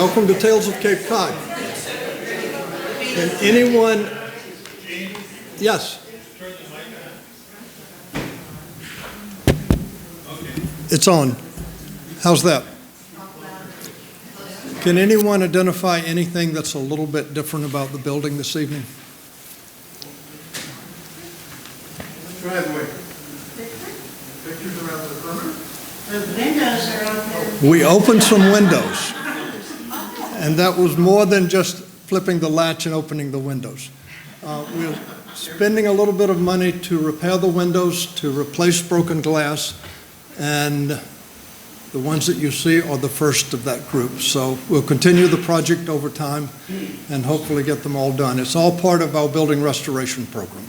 Welcome to Tales of Cape Cod. Can anyone... Yes. It's on. How's that? Can anyone identify anything that's a little bit different about the building this evening? Driveway. Pictures around the perimeter? The windows are open. We opened some windows, and that was more than just flipping the latch and opening the windows. We're spending a little bit of money to repair the windows, to replace broken glass, and the ones that you see are the first of that group. So we'll continue the project over time and hopefully get them all done. It's all part of our building restoration program.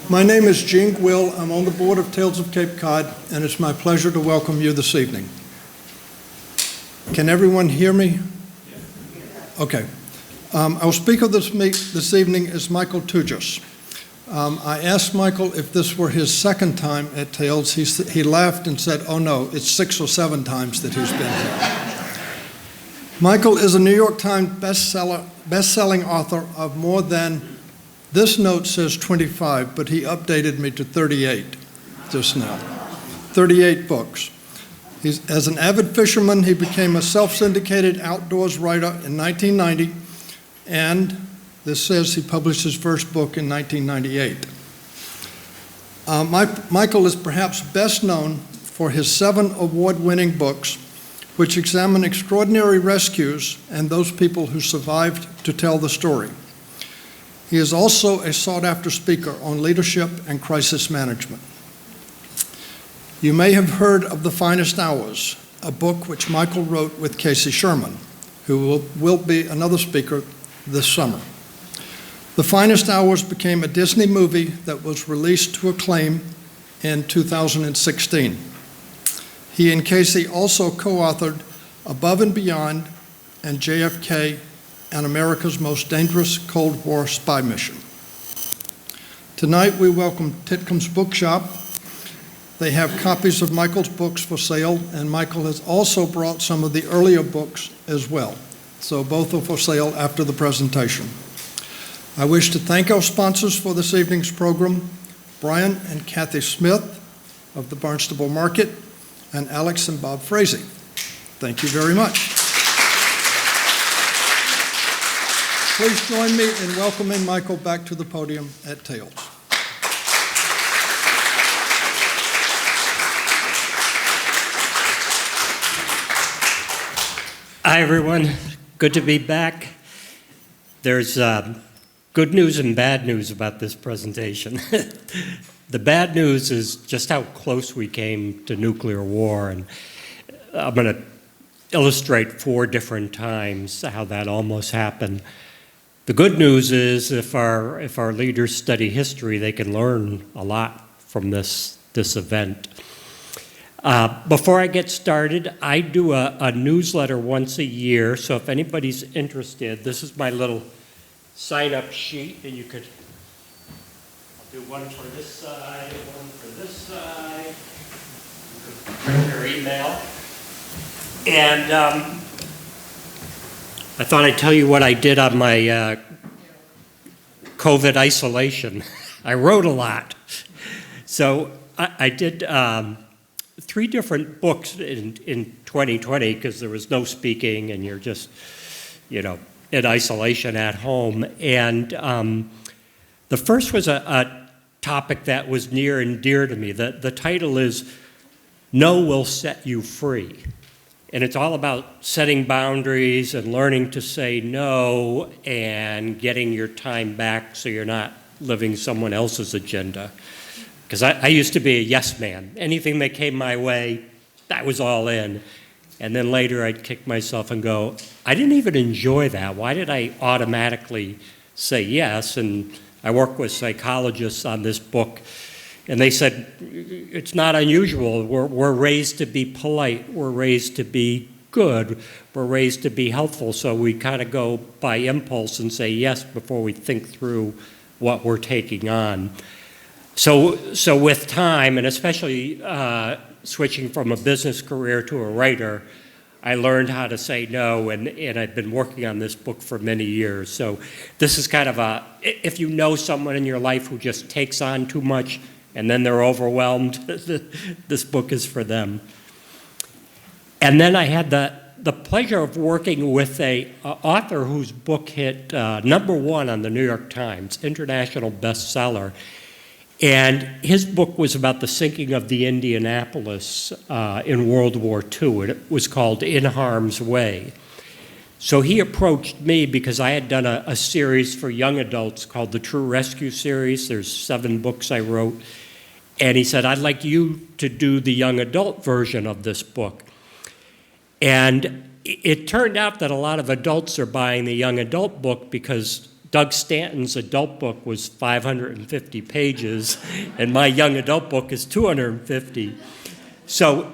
My name is Gene Gwill. I'm on the board of Tales of Cape Cod, and it's my pleasure to welcome you this evening. Can everyone hear me? Okay. Our speaker this evening is Michael Tougias. I asked Michael if this were his second time at Tales. He laughed and said, "Oh no, it's 6 or 7 times that he's been here." Michael is a New York Times best-selling author of more than, this note says 25, but he updated me to 38 just now. 38 books. As an avid fisherman, he became a self-syndicated outdoors writer in 1990, and this says he published his first book in 1998. Michael is perhaps best known for his 7 award-winning books, which examine extraordinary rescues and those people who survived to tell the story. He is also a sought-after speaker on leadership and crisis management. You may have heard of The Finest Hours, a book which Michael wrote with Casey Sherman, who will be another speaker this summer. The Finest Hours became a Disney movie that was released to acclaim in 2016. He and Casey also co-authored Above and Beyond and JFK and America's Most Dangerous Cold War Spy Mission. Tonight we welcome Titcomb's Bookshop. They have copies of Michael's books for sale, and Michael has also brought some of the earlier books as well. So both are for sale after the presentation. I wish to thank our sponsors for this evening's program, Brian and Kathy Smith of the Barnstable Market, and Alex and Bob Frazee. Thank you very much. Please join me in welcoming Michael back to the podium at Tales. Hi, everyone. Good to be back. There's good news and bad news about this presentation. The bad news is just how close we came to nuclear war, and I'm going to illustrate 4 different times how that almost happened. The good news is if our leaders study history, they can learn a lot from this event. Before I get started, I do a newsletter once a year, so if anybody's interested, this is my little sign-up sheet, and you could, I'll do one for this side, one for this side. You could print your email. And I thought I'd tell you what I did on my COVID isolation. I wrote a lot. So I did 3 different books in 2020 because there was no speaking and you're just, in isolation at home. And the first was a topic that was near and dear to me. The title is No Will Set You Free. And it's all about setting boundaries and learning to say no and getting your time back so you're not living someone else's agenda. Because I used to be a yes man. Anything that came my way, that was all in. And then later I'd kick myself and go, I didn't even enjoy that. Why did I automatically say yes? And I work with psychologists on this book. And they said, it's not unusual. We're raised to be polite. We're raised to be good. We're raised to be helpful. So we kind of go by impulse and say yes before we think through what we're taking on. So with time, and especially switching from a business career to a writer, I learned how to say no, and I've been working on this book for many years. So this is kind of if you know someone in your life who just takes on too much and then they're overwhelmed, this book is for them. And then I had the pleasure of working with an author whose book hit #1 on the New York Times, international bestseller. And his book was about the sinking of the Indianapolis in World War II, and it was called In Harm's Way. So he approached me because I had done a series for young adults called the True Rescue series. There's 7 books I wrote. And he said, I'd like you to do the young adult version of this book. And it turned out that a lot of adults are buying the young adult book because Doug Stanton's adult book was 550 pages, and my young adult book is 250. So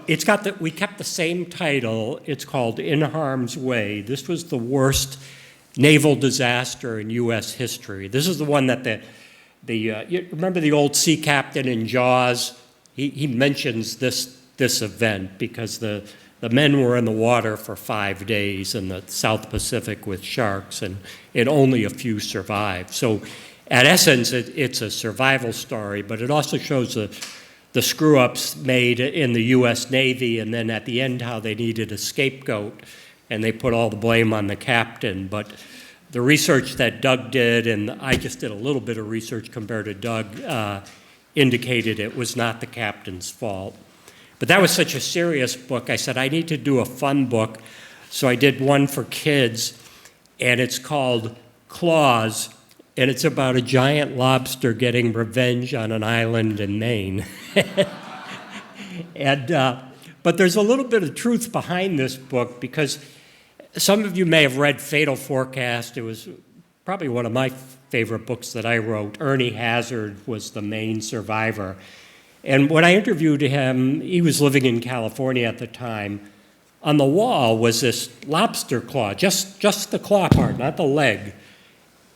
we kept the same title. It's called In Harm's Way. This was the worst naval disaster in U.S. history. This is the one that you remember the old sea captain in Jaws? He mentions this event because the men were in the water for 5 days in the South Pacific with sharks, and only a few survived. So, at essence, it's a survival story, but it also shows the screw-ups made in the U.S. Navy, and then at the end how they needed a scapegoat, and they put all the blame on the captain. But the research that Doug did, and I just did a little bit of research compared to Doug, indicated it was not the captain's fault. But that was such a serious book, I said, I need to do a fun book. So I did one for kids, and it's called Claws, and it's about a giant lobster getting revenge on an island in Maine. But there's a little bit of truth behind this book, because some of you may have read Fatal Forecast. It was probably one of my favorite books that I wrote. Ernie Hazard was the main survivor. And when I interviewed him, he was living in California at the time. On the wall was this lobster claw, just the claw part, not the leg.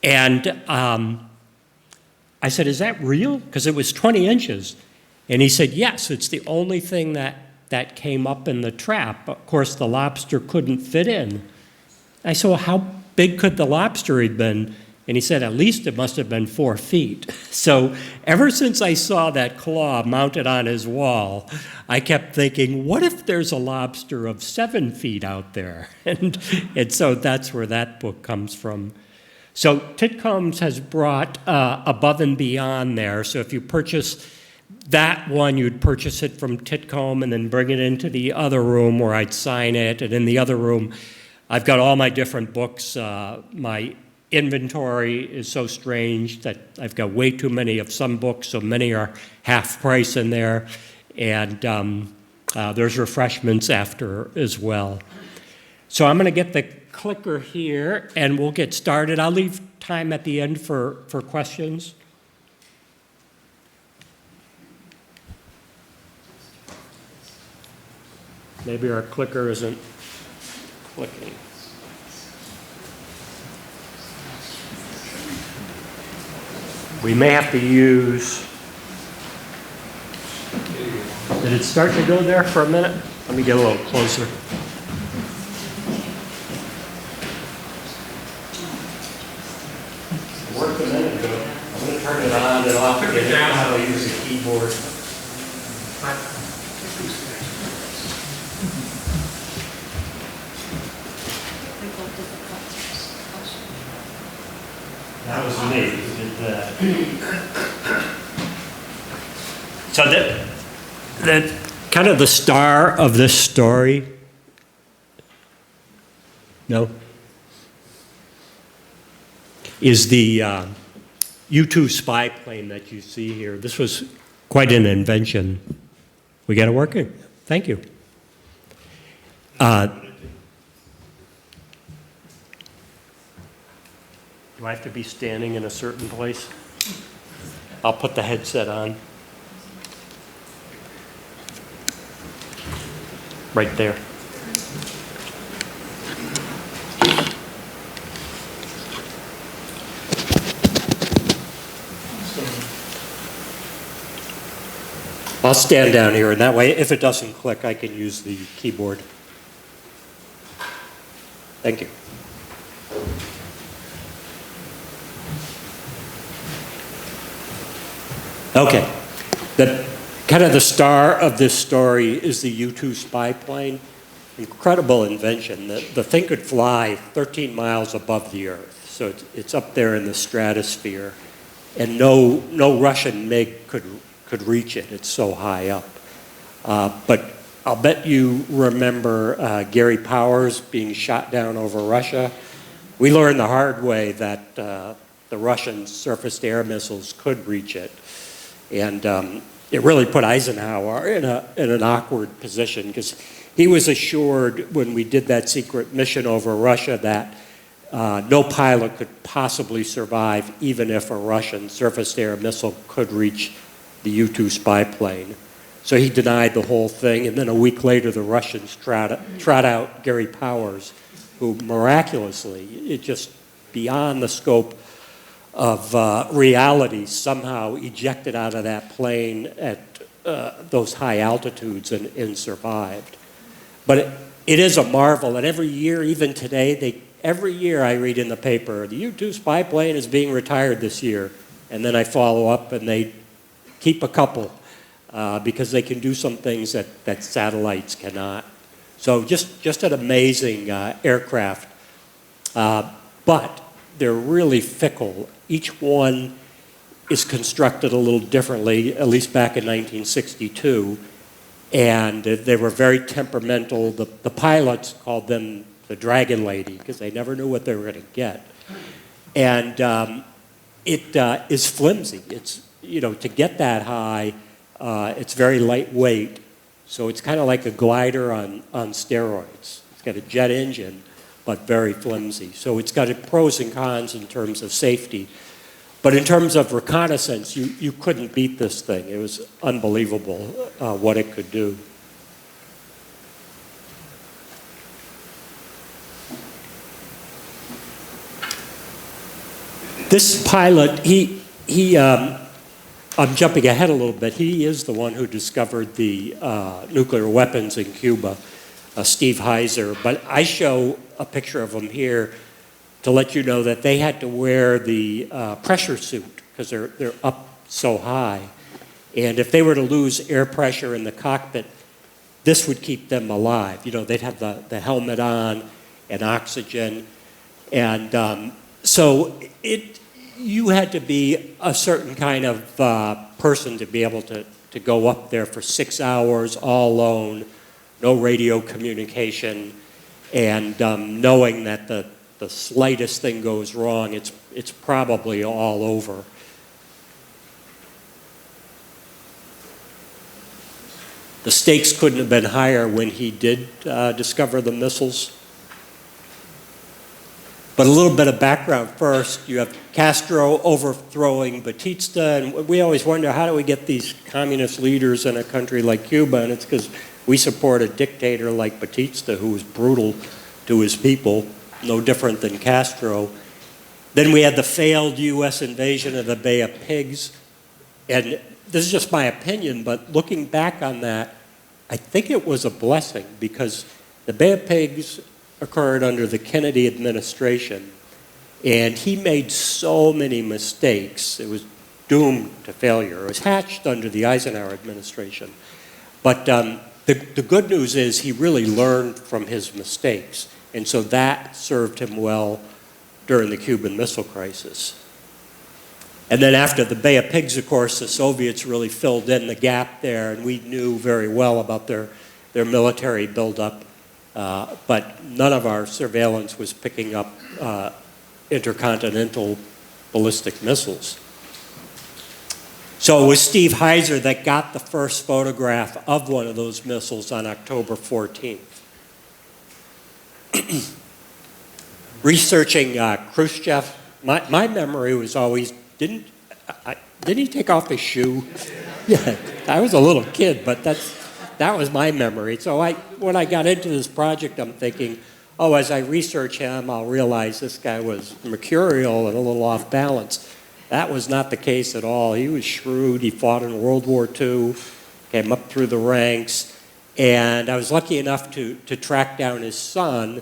And I said, is that real? Because it was 20 inches. And he said, yes, it's the only thing that came up in the trap. Of course, the lobster couldn't fit in. I said, well, how big could the lobster have been? And he said, at least it must have been 4 feet. So ever since I saw that claw mounted on his wall, I kept thinking, what if there's a lobster of 7 feet out there? And so that's where that book comes from. So Titcombs has brought Above and Beyond there. So if you purchase that one, you'd purchase it from Titcomb and then bring it into the other room where I'd sign it. And in the other room, I've got all my different books. My inventory is so strange that I've got way too many of some books, so many are half price in there, and there's refreshments after as well. So I'm going to get the clicker here, and we'll get started. I'll leave time at the end for questions. Maybe our clicker isn't clicking. We may have to use, did it start to go there for a minute? Let me get a little closer. It worked a minute ago. I'm going to turn it on and off again. Now how to use a keyboard. That was me who did that. So that kind of the star of this story, no, is the U-2 spy plane that you see here. This was quite an invention. We got it working. Thank you. Do I have to be standing in a certain place? I'll put the headset on. Right there. I'll stand down here, and that way, if it doesn't click, I can use the keyboard. Thank you. Okay. Kind of the star of this story is the U-2 spy plane. Incredible invention. The thing could fly 13 miles above the Earth, so it's up there in the stratosphere, and no Russian MiG could reach it. It's so high up. But I'll bet you remember Gary Powers being shot down over Russia. We learned the hard way that the Russian surface-to-air missiles could reach it, and it really put Eisenhower in an awkward position, because he was assured when we did that secret mission over Russia that no pilot could possibly survive even if a Russian surface-to-air missile could reach the U-2 spy plane. So he denied the whole thing, and then a week later the Russians trot out Gary Powers, who miraculously, it just beyond the scope of reality, somehow ejected out of that plane at those high altitudes and survived. But it is a marvel, and every year, even today, every year I read in the paper, the U-2 spy plane is being retired this year, and then I follow up and they keep a couple because they can do some things that satellites cannot. So just an amazing aircraft, but they're really fickle. Each one is constructed a little differently, at least back in 1962. And they were very temperamental. The pilots called them the Dragon Lady because they never knew what they were going to get. And it is flimsy. It's, to get that high, it's very lightweight. So it's kind of like a glider on steroids. It's got a jet engine, but very flimsy. So it's got pros and cons in terms of safety. But in terms of reconnaissance, you couldn't beat this thing. It was unbelievable what it could do. This pilot, I'm jumping ahead a little bit. He is the one who discovered the nuclear weapons in Cuba, Steve Heiser. But I show a picture of him here to let you know that they had to wear the pressure suit because they're up so high. And if they were to lose air pressure in the cockpit, this would keep them alive. They'd have the helmet on and oxygen. And so you had to be a certain kind of person to be able to go up there for 6 hours all alone, no radio communication, and knowing that the slightest thing goes wrong, it's probably all over. The stakes couldn't have been higher when he did discover the missiles. But a little bit of background first. You have Castro overthrowing Batista, and we always wonder, how do we get these communist leaders in a country like Cuba? And it's because we support a dictator like Batista who was brutal to his people, no different than Castro. Then we had the failed U.S. invasion of the Bay of Pigs. And this is just my opinion, but looking back on that, I think it was a blessing, because the Bay of Pigs occurred under the Kennedy administration, and he made so many mistakes. It was doomed to failure. It was hatched under the Eisenhower administration. But the good news is he really learned from his mistakes. And so that served him well during the Cuban Missile Crisis. And then after the Bay of Pigs, of course, the Soviets really filled in the gap there, and we knew very well about their military buildup, but none of our surveillance was picking up intercontinental ballistic missiles. So it was Steve Heiser that got the first photograph of one of those missiles on October 14th. Researching Khrushchev, my memory was always, didn't he take off his shoe? Yeah, I was a little kid, but that was my memory. So when I got into this project, I'm thinking, as I research him, I'll realize this guy was mercurial and a little off balance. That was not the case at all. He was shrewd. He fought in World War II, came up through the ranks, and I was lucky enough to track down his son,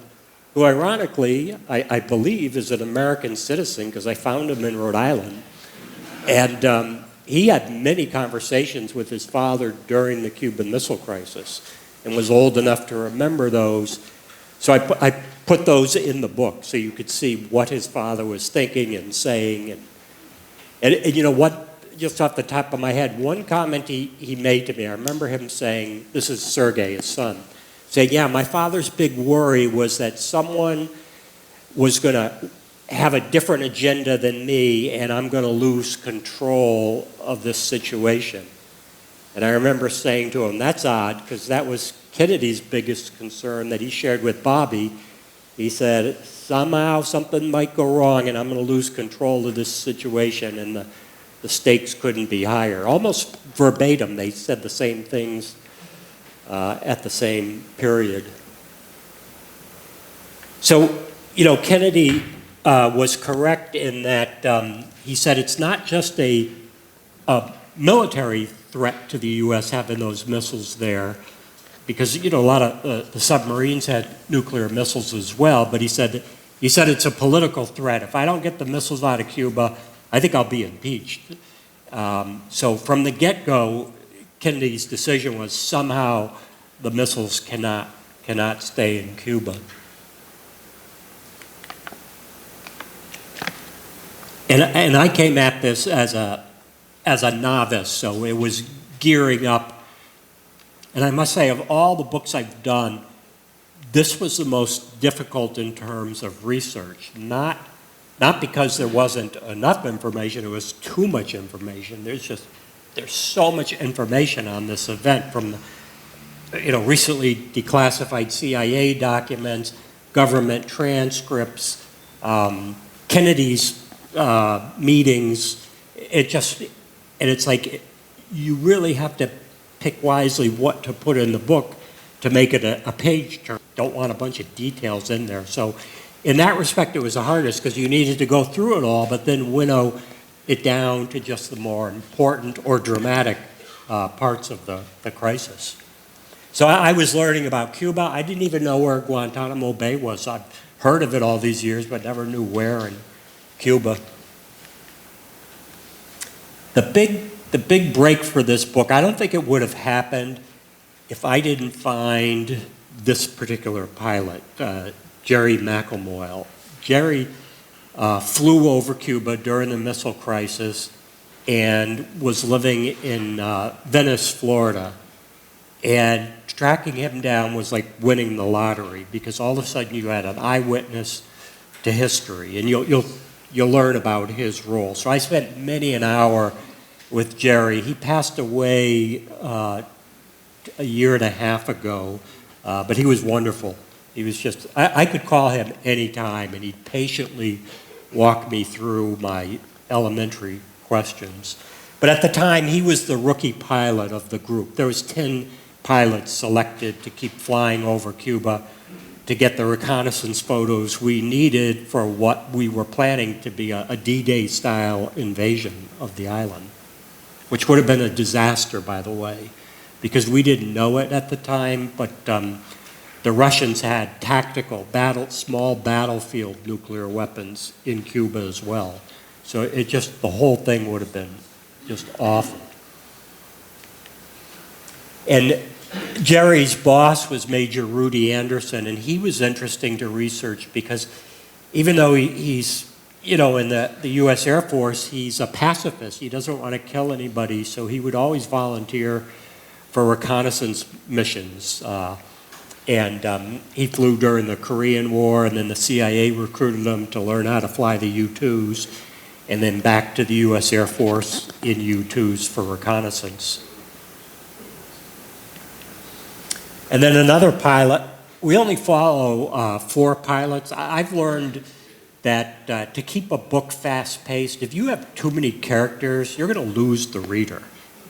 who ironically, I believe, is an American citizen because I found him in Rhode Island. And he had many conversations with his father during the Cuban Missile Crisis and was old enough to remember those. So I put those in the book so you could see what his father was thinking and saying. And you know what, just off the top of my head, one comment he made to me, I remember him saying, this is Sergei, his son, saying, yeah, my father's big worry was that someone was going to have a different agenda than me and I'm going to lose control of this situation. And I remember saying to him, that's odd, because that was Kennedy's biggest concern that he shared with Bobby. He said, somehow something might go wrong and I'm going to lose control of this situation, and the stakes couldn't be higher. Almost verbatim, they said the same things at the same period. So, you know, Kennedy was correct in that he said it's not just a military threat to the U.S. having those missiles there, because, you know, a lot of the submarines had nuclear missiles as well, but he said it's a political threat. If I don't get the missiles out of Cuba, I think I'll be impeached. So from the get-go, Kennedy's decision was somehow the missiles cannot stay in Cuba. And I came at this as a novice, so it was gearing up. And I must say, of all the books I've done, this was the most difficult in terms of research. Not because there wasn't enough information, it was too much information. There's so much information on this event, from the, recently declassified CIA documents, government transcripts, Kennedy's meetings. It's like you really have to pick wisely what to put in the book to make it a page turn. Don't want a bunch of details in there. So in that respect, it was the hardest because you needed to go through it all, but then winnow it down to just the more important or dramatic parts of the crisis. So I was learning about Cuba. I didn't even know where Guantanamo Bay was. I've heard of it all these years, but never knew where in Cuba. The big break for this book, I don't think it would have happened if I didn't find this particular pilot, Jerry McElmoyle. Jerry flew over Cuba during the missile crisis and was living in Venice, Florida. And tracking him down was like winning the lottery, because all of a sudden you had an eyewitness to history, and you'll learn about his role. So I spent many an hour with Jerry. He passed away a year and a half ago, but he was wonderful. He was just, I could call him any time, and he'd patiently walk me through my elementary questions. But at the time, he was the rookie pilot of the group. There was 10 pilots selected to keep flying over Cuba to get the reconnaissance photos we needed for what we were planning to be a D-Day style invasion of the island, which would have been a disaster, by the way, because we didn't know it at the time, but the Russians had tactical small battlefield nuclear weapons in Cuba as well. So the whole thing would have been just awful. And Jerry's boss was Major Rudy Anderson, and he was interesting to research because even though he's, in the U.S. Air Force, he's a pacifist. He doesn't want to kill anybody, so he would always volunteer for reconnaissance missions. And he flew during the Korean War, and then the CIA recruited him to learn how to fly the U-2s, and then back to the U.S. Air Force in U-2s for reconnaissance. And then another pilot. We only follow 4 pilots. I've learned that to keep a book fast-paced, if you have too many characters, you're going to lose the reader.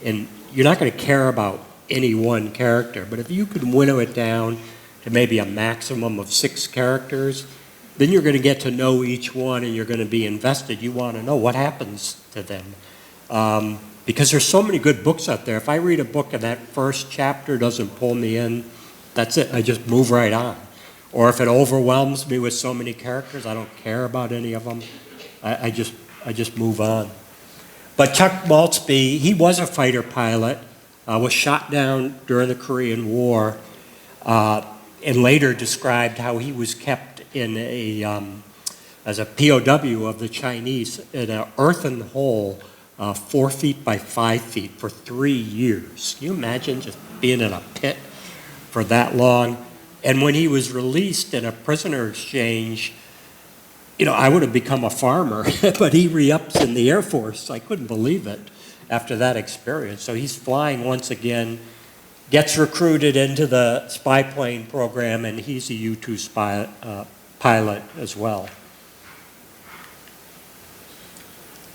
And you're not going to care about any one character. But if you can winnow it down to maybe a maximum of 6 characters, then you're going to get to know each one and you're going to be invested. You want to know what happens to them. Because there's so many good books out there. If I read a book and that first chapter doesn't pull me in, that's it. I just move right on. or if it overwhelms me with so many characters, I don't care about any of them. I just move on. But Chuck Maltzby, he was a fighter pilot, was shot down during the Korean War, and later described how he was kept in as a POW of the Chinese in an earthen hole 4 feet by 5 feet for 3 years. Can you imagine just being in a pit for that long? And when he was released in a prisoner exchange, I would have become a farmer, but he re-ups in the Air Force. I couldn't believe it after that experience. So he's flying once again, gets recruited into the spy plane program, and he's a U-2 spy, pilot as well.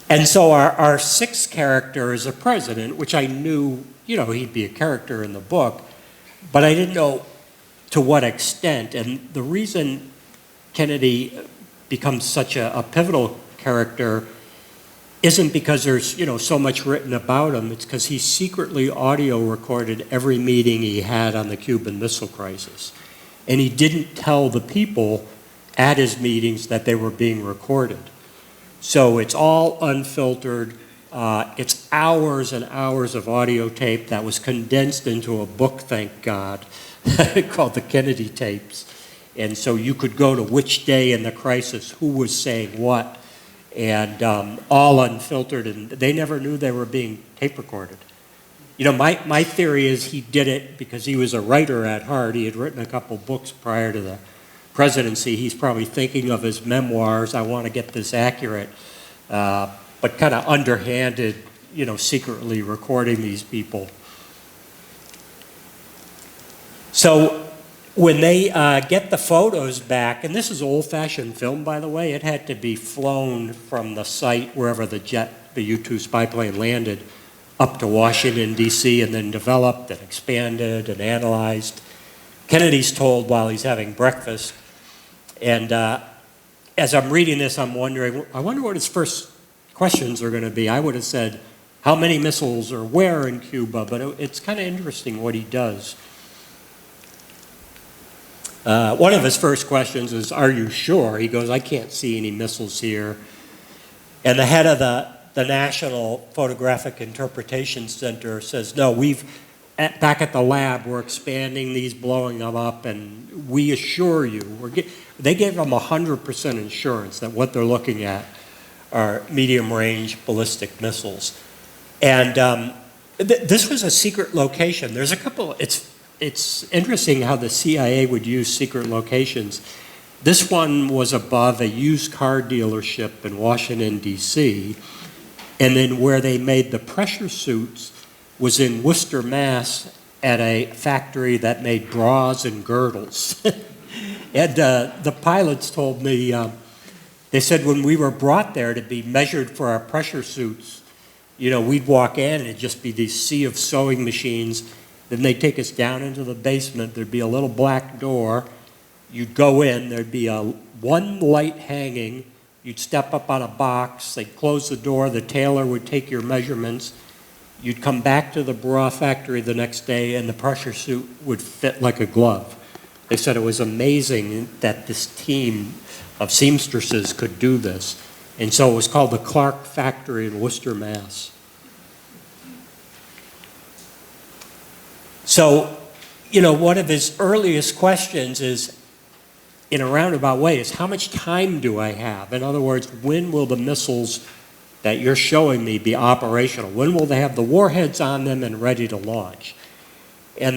And so our sixth character is a president, which I knew, he'd be a character in the book, but I didn't know to what extent. And the reason Kennedy becomes such a pivotal character isn't because there's so much written about him. It's because he secretly audio recorded every meeting he had on the Cuban Missile Crisis, and he didn't tell the people at his meetings that they were being recorded. So it's all unfiltered. It's hours and hours of audio tape that was condensed into a book, thank God, called the Kennedy Tapes. And so you could go to which day in the crisis, who was saying what, and all unfiltered, and they never knew they were being tape recorded. My theory is he did it because he was a writer at heart. He had written a couple books prior to the presidency. He's probably thinking of his memoirs. I want to get this accurate, but kind of underhanded, secretly recording these people. So when they get the photos back, and this is old-fashioned film, by the way, it had to be flown from the site wherever the U-2 spy plane landed up to Washington, D.C., and then developed and expanded and analyzed. Kennedy's told while he's having breakfast, and as I'm reading this, I'm wondering, I wonder what his first questions are going to be. I would have said, how many missiles or where in Cuba? But it's kind of interesting what he does. One of his first questions is, are you sure? He goes, I can't see any missiles here. And the head of the National Photographic Interpretation Center says, no, back at the lab, we're expanding these, blowing them up, and we assure you, they gave them 100% insurance that what they're looking at are medium-range ballistic missiles. And this was a secret location. There's a couple, it's interesting how the CIA would use secret locations. This one was above a used car dealership in Washington, D.C., and then where they made the pressure suits was in Worcester, Mass, at a factory that made bras and girdles. And the pilots told me, they said when we were brought there to be measured for our pressure suits, we'd walk in and it'd just be these sea of sewing machines. Then they'd take us down into the basement. There'd be a little black door. You'd go in. There'd be one light hanging. You'd step up on a box. They'd close the door. The tailor would take your measurements. You'd come back to the bra factory the next day, and the pressure suit would fit like a glove. They said it was amazing that this team of seamstresses could do this. And so it was called the Clark Factory in Worcester, Mass. So, one of his earliest questions is, in a roundabout way, is how much time do I have? In other words, when will the missiles that you're showing me be operational? When will they have the warheads on them and ready to launch? And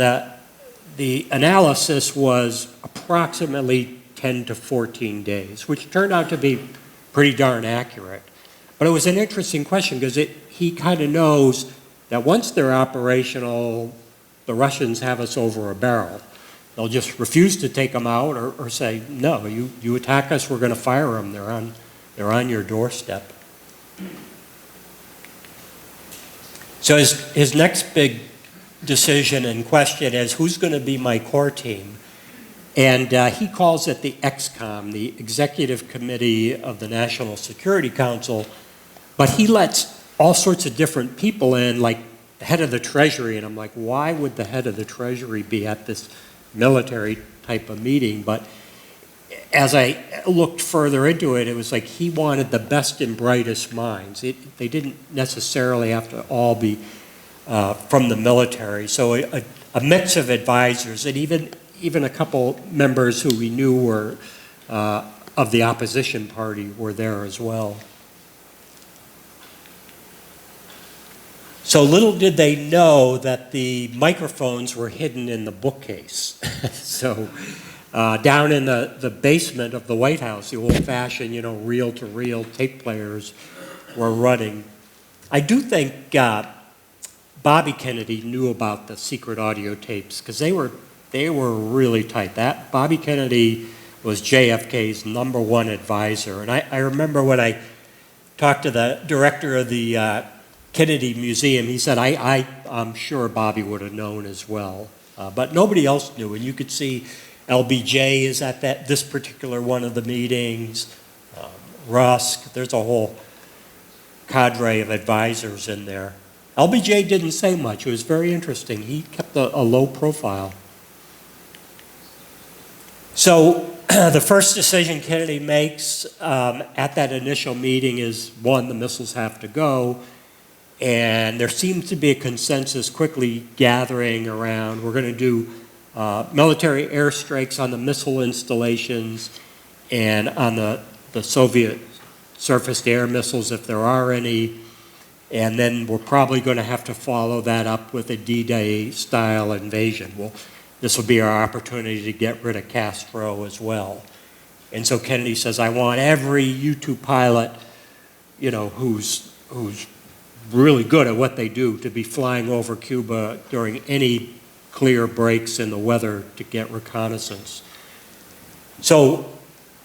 the analysis was approximately 10 to 14 days, which turned out to be pretty darn accurate. But it was an interesting question because he kind of knows that once they're operational, the Russians have us over a barrel. They'll just refuse to take them out or say, no, you attack us, we're going to fire them. They're on your doorstep. So his next big decision and question is, who's going to be my core team? And he calls it the EXCOM, the Executive Committee of the National Security Council, but he lets all sorts of different people in, like the head of the Treasury, and I'm like, why would the head of the Treasury be at this military type of meeting? But as I looked further into it, it was like he wanted the best and brightest minds. They didn't necessarily have to all be from the military. So a mix of advisors, and even a couple members who we knew were of the opposition party were there as well. So little did they know that the microphones were hidden in the bookcase. So down in the basement of the White House, the old-fashioned, reel-to-reel tape players were running. I do think Bobby Kennedy knew about the secret audio tapes because they were really tight. That Bobby Kennedy was JFK's #1 advisor. And I remember when I talked to the director of the Kennedy Museum, he said, I'm sure Bobby would have known as well. But nobody else knew. And you could see LBJ is at this particular one of the meetings. Rusk, there's a whole cadre of advisors in there. LBJ didn't say much. It was very interesting. He kept a low profile. So the first decision Kennedy makes at that initial meeting is, one, the missiles have to go. And there seems to be a consensus quickly gathering around, we're going to do military airstrikes on the missile installations and on the Soviet surface-to-air missiles, if there are any. And then we're probably going to have to follow that up with a D-Day style invasion. Well, this will be our opportunity to get rid of Castro as well. And so Kennedy says, I want every U-2 pilot, who's really good at what they do, to be flying over Cuba during any clear breaks in the weather to get reconnaissance. So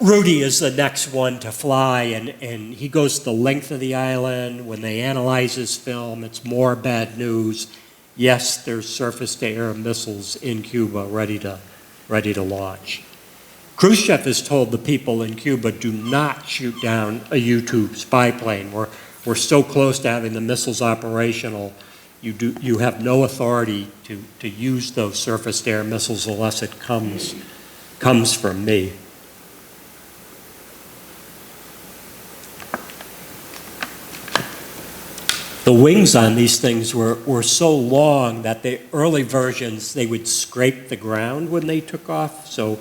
Rudy is the next one to fly, and he goes the length of the island. When they analyze his film, it's more bad news. Yes, there's surface-to-air missiles in Cuba ready to launch. Khrushchev has told the people in Cuba, do not shoot down a U-2 spy plane. We're so close to having the missiles operational, you have no authority to use those surface-to-air missiles unless it comes from me. The wings on these things were so long that the early versions, they would scrape the ground when they took off. So,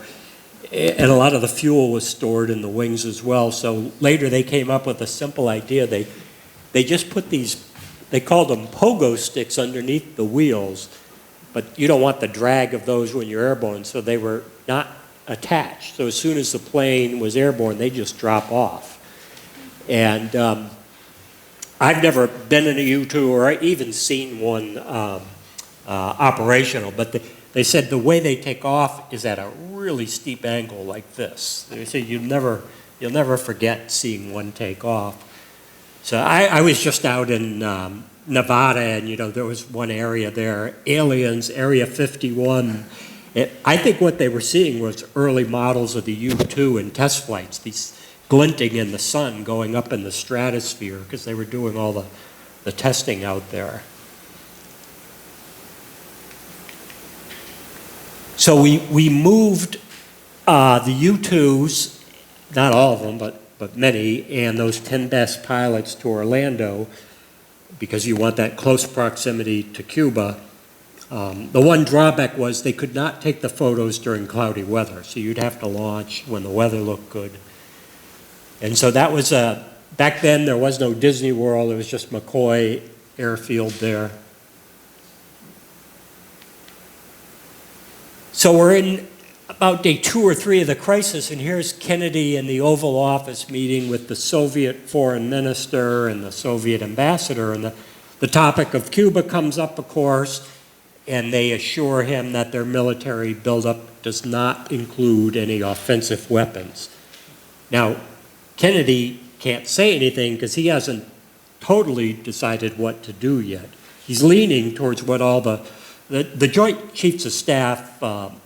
and a lot of the fuel was stored in the wings as well. So later they came up with a simple idea. They just put these, they called them pogo sticks underneath the wheels, but you don't want the drag of those when you're airborne, so they were not attached. So as soon as the plane was airborne, they just drop off. And I've never been in a U-2 or even seen one operational, but they said the way they take off is at a really steep angle like this. They said you'll never forget seeing one take off. So I was just out in Nevada, and there was one area there, aliens, Area 51. I think what they were seeing was early models of the U-2 in test flights, these glinting in the sun going up in the stratosphere because they were doing all the testing out there. So we moved the U-2s, not all of them, but many, and those 10 best pilots to Orlando because you want that close proximity to Cuba. The one drawback was they could not take the photos during cloudy weather, so you'd have to launch when the weather looked good. And so that was, back then there was no Disney World, it was just McCoy Airfield there. So we're in about day 2 or 3 of the crisis, and here's Kennedy in the Oval Office meeting with the Soviet foreign minister and the Soviet ambassador, and the topic of Cuba comes up, of course, and they assure him that their military buildup does not include any offensive weapons. Now, Kennedy can't say anything because he hasn't totally decided what to do yet. He's leaning towards what all the Joint Chiefs of Staff,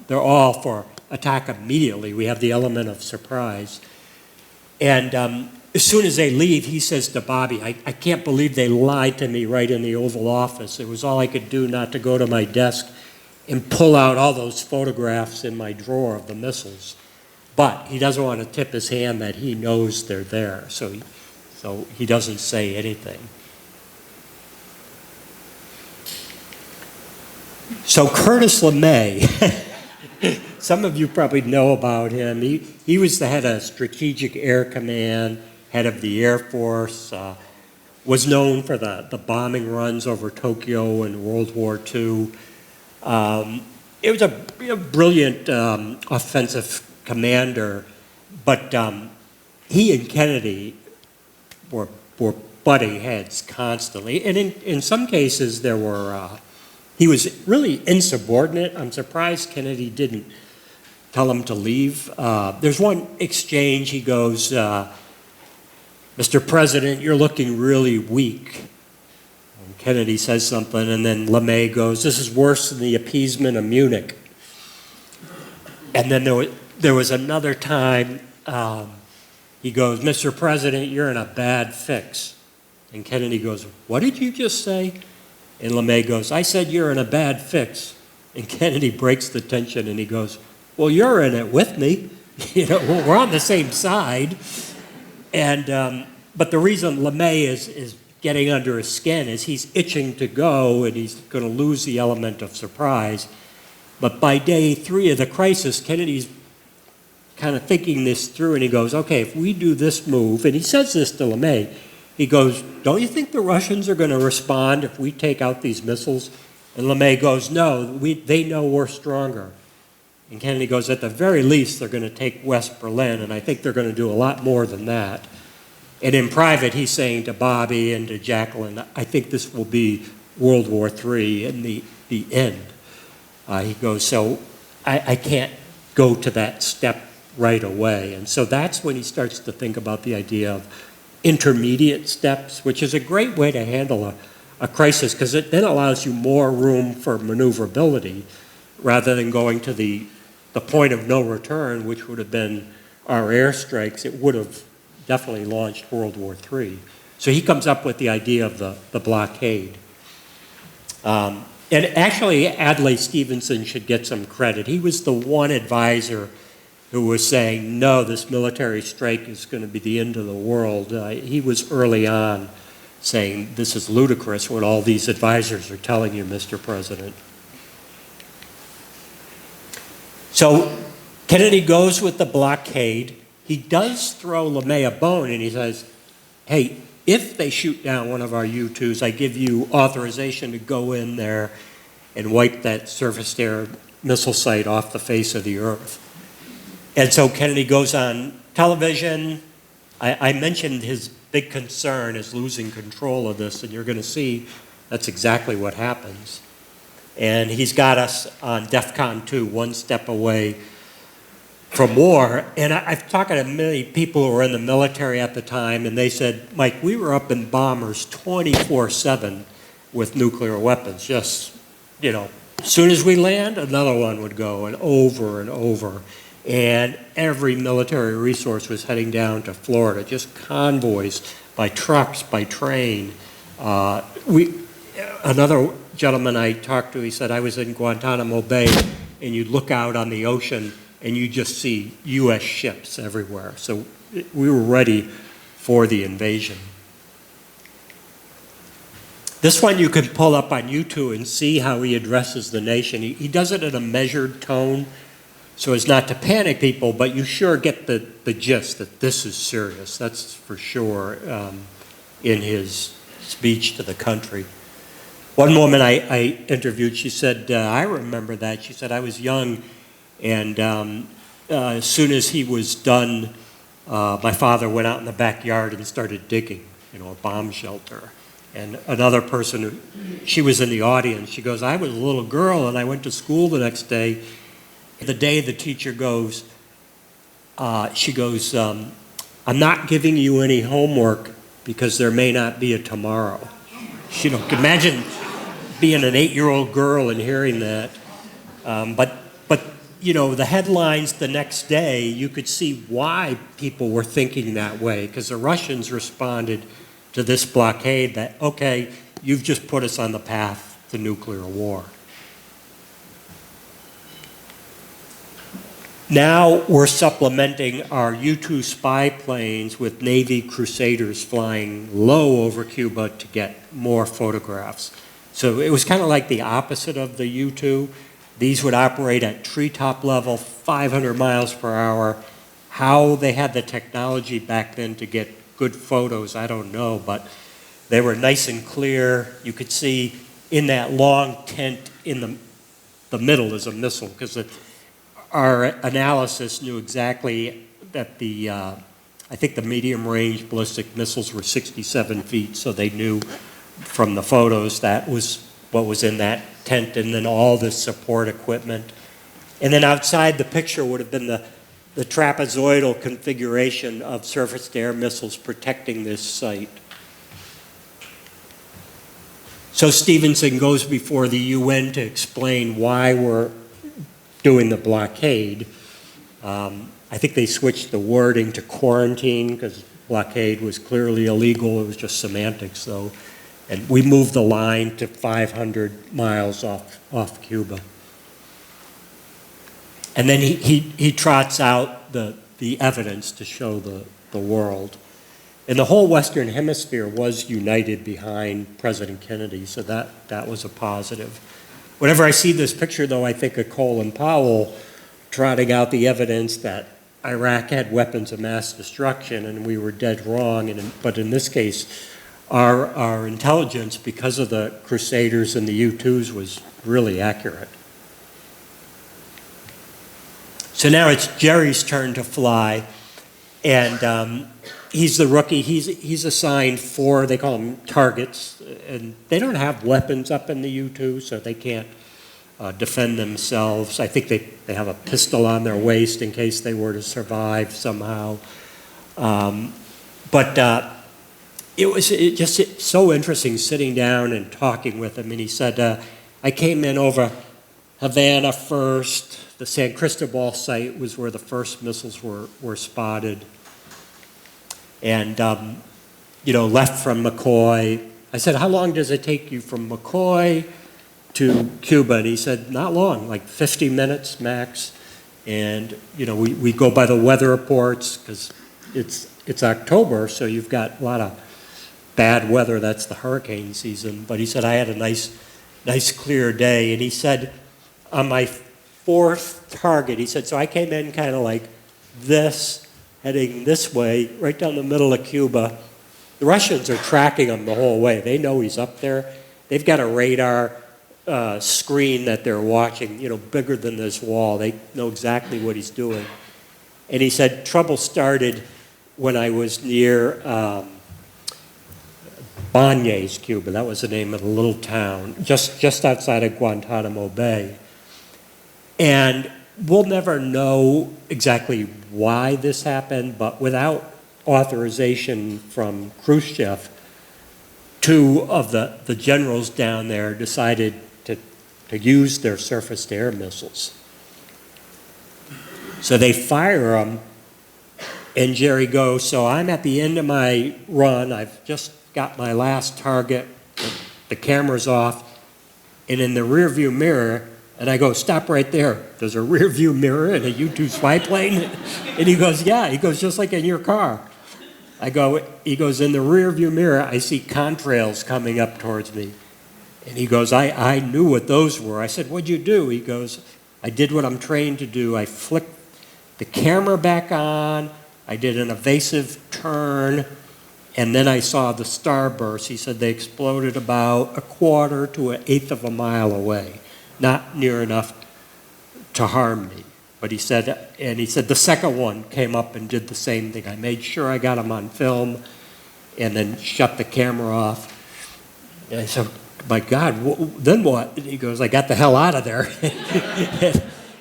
they're all for attack immediately. We have the element of surprise. And as soon as they leave, he says to Bobby, I can't believe they lied to me right in the Oval Office. It was all I could do not to go to my desk and pull out all those photographs in my drawer of the missiles. But he doesn't want to tip his hand that he knows they're there, so he doesn't say anything. So Curtis LeMay, some of you probably know about him. He was the head of Strategic Air Command, head of the Air Force, was known for the bombing runs over Tokyo in World War II. It was a brilliant offensive commander, but he and Kennedy were butting heads constantly. And in some cases, he was really insubordinate. I'm surprised Kennedy didn't tell him to leave. There's one exchange, he goes, Mr. President, you're looking really weak. And Kennedy says something, and then LeMay goes, this is worse than the appeasement of Munich. And then there was another time, he goes, Mr. President, you're in a bad fix. And Kennedy goes, what did you just say? And LeMay goes, I said you're in a bad fix. And Kennedy breaks the tension and he goes, well, you're in it with me. We're on the same side. And but the reason LeMay is getting under his skin is he's itching to go and he's going to lose the element of surprise. But by day 3 of the crisis, Kennedy's kind of thinking this through and he goes, okay, if we do this move, and he says this to LeMay, he goes, don't you think the Russians are going to respond if we take out these missiles? And LeMay goes, no, they know we're stronger. And Kennedy goes, at the very least, they're going to take West Berlin, and I think they're going to do a lot more than that. And in private, he's saying to Bobby and to Jacqueline, I think this will be World War III and the end. He goes, so I can't go to that step right away. And so that's when he starts to think about the idea of intermediate steps, which is a great way to handle a crisis because it then allows you more room for maneuverability rather than going to the point of no return, which would have been our airstrikes. It would have definitely launched World War III. So he comes up with the idea of the blockade. And actually, Adlai Stevenson should get some credit. He was the one advisor who was saying, no, this military strike is going to be the end of the world. He was early on saying, this is ludicrous what all these advisors are telling you, Mr. President. So Kennedy goes with the blockade. He does throw LeMay a bone, and he says, hey, if they shoot down one of our U-2s, I give you authorization to go in there and wipe that surface-to-air missile site off the face of the earth. And so Kennedy goes on television. I mentioned his big concern is losing control of this, and you're going to see that's exactly what happens. And he's got us on DEFCON 2, one step away from war. And I've talked to many people who were in the military at the time, and they said, Mike, we were up in bombers 24/7 with nuclear weapons. Just, as soon as we land, another one would go, and over and over. And every military resource was heading down to Florida, just convoys by trucks, by train. Another gentleman I talked to, he said, I was in Guantanamo Bay, and you look out on the ocean, and you just see U.S. ships everywhere. So we were ready for the invasion. This one you can pull up on YouTube and see how he addresses the nation. He does it in a measured tone, so as not to panic people, but you sure get the gist that this is serious. That's for sure in his speech to the country. One woman I interviewed, she said, I remember that. She said, I was young, and as soon as he was done, my father went out in the backyard and started digging, a bomb shelter. And another person, she was in the audience, she goes, I was a little girl, and I went to school the next day. The day the teacher goes, she goes, I'm not giving you any homework because there may not be a tomorrow. Imagine being an 8-year-old girl and hearing that. But the headlines the next day, you could see why people were thinking that way, because the Russians responded to this blockade that, okay, you've just put us on the path to nuclear war. Now we're supplementing our U-2 spy planes with Navy Crusaders flying low over Cuba to get more photographs. So it was kind of like the opposite of the U-2. These would operate at treetop level, 500 miles per hour. How they had the technology back then to get good photos, I don't know, but they were nice and clear. You could see in that long tent in the middle is a missile, because our analysis knew exactly that I think the medium-range ballistic missiles were 67 feet, so they knew from the photos that was what was in that tent, and then all the support equipment. And then outside the picture would have been the trapezoidal configuration of surface-to-air missiles protecting this site. So Stevenson goes before the UN to explain why we're doing the blockade. I think they switched the wording to quarantine because blockade was clearly illegal. It was just semantics, though. And we moved the line to 500 miles off Cuba. And then he trots out the evidence to show the world. And the whole Western Hemisphere was united behind President Kennedy, so that was a positive. Whenever I see this picture, though, I think of Colin Powell trotting out the evidence that Iraq had weapons of mass destruction and we were dead wrong. But in this case, our intelligence, because of the Crusaders and the U-2s, was really accurate. So now it's Jerry's turn to fly, and he's the rookie. He's assigned 4, they call them targets, and they don't have weapons up in the U-2, so they can't defend themselves. I think they have a pistol on their waist in case they were to survive somehow. But it was just so interesting sitting down and talking with him, and he said, I came in over Havana first. The San Cristobal site was where the first missiles were spotted. And, left from McCoy. I said, how long does it take you from McCoy to Cuba? And he said, not long, like 50 minutes max. And, we go by the weather reports because it's October, so you've got a lot of bad weather. That's the hurricane season. But he said, I had a nice clear day. And he said, on my 4th target, he said, so I came in kind of like this, heading this way, right down the middle of Cuba. The Russians are tracking him the whole way. They know he's up there. They've got a radar screen that they're watching, bigger than this wall. They know exactly what he's doing. And he said, trouble started when I was near Banyes, Cuba. That was the name of the little town, just outside of Guantanamo Bay. And we'll never know exactly why this happened, but without authorization from Khrushchev, 2 of the generals down there decided to use their surface-to-air missiles. So they fire them, and Jerry goes, so I'm at the end of my run. I've just got my last target. The camera's off, and in the rearview mirror, and I go, stop right there. There's a rear view mirror in a U-2 spy plane? And he goes, yeah. He goes, just like in your car. He goes, in the rear view mirror, I see contrails coming up towards me. And he goes, I knew what those were. I said, what'd you do? He goes, I did what I'm trained to do. I flicked the camera back on. I did an evasive turn. And then I saw the starburst. He said they exploded about 1/4 to 1/8 of a mile away. Not near enough to harm me. But he said the second one came up and did the same thing. I made sure I got him on film and then shut the camera off. And I said, my God, then what? And he goes, I got the hell out of there.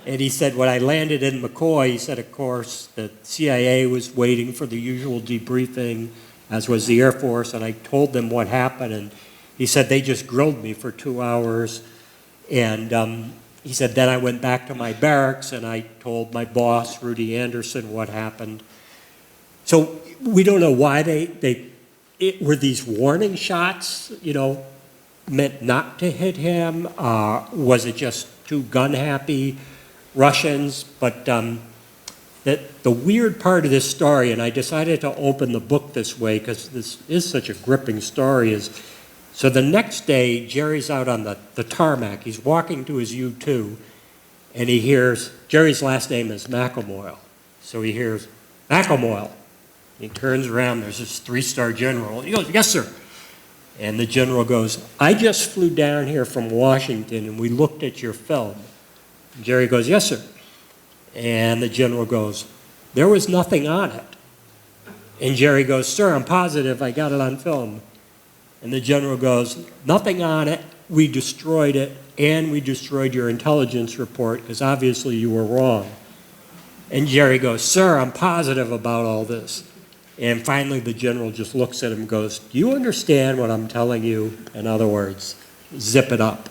And he said, when I landed in McCoy, he said, of course, the CIA was waiting for the usual debriefing, as was the Air Force, and I told them what happened. And he said, they just grilled me for 2 hours. And he said, then I went back to my barracks and I told my boss, Rudy Anderson, what happened. So we don't know why were these warning shots, meant not to hit him? Was it just 2 gun-happy Russians? But that the weird part of this story, and I decided to open the book this way because this is such a gripping story, is so the next day, Jerry's out on the tarmac. He's walking to his U-2, and he hears, Jerry's last name is McElmoyle. So he hears, McElmoyle. He turns around, there's this 3-star general. He goes, yes, sir. And the general goes, I just flew down here from Washington, and we looked at your film. And Jerry goes, yes, sir. And the general goes, there was nothing on it. And Jerry goes, sir, I'm positive I got it on film. And the general goes, nothing on it, we destroyed it, and we destroyed your intelligence report because obviously you were wrong. And Jerry goes, sir, I'm positive about all this. And finally the general just looks at him and goes, do you understand what I'm telling you? In other words, zip it up.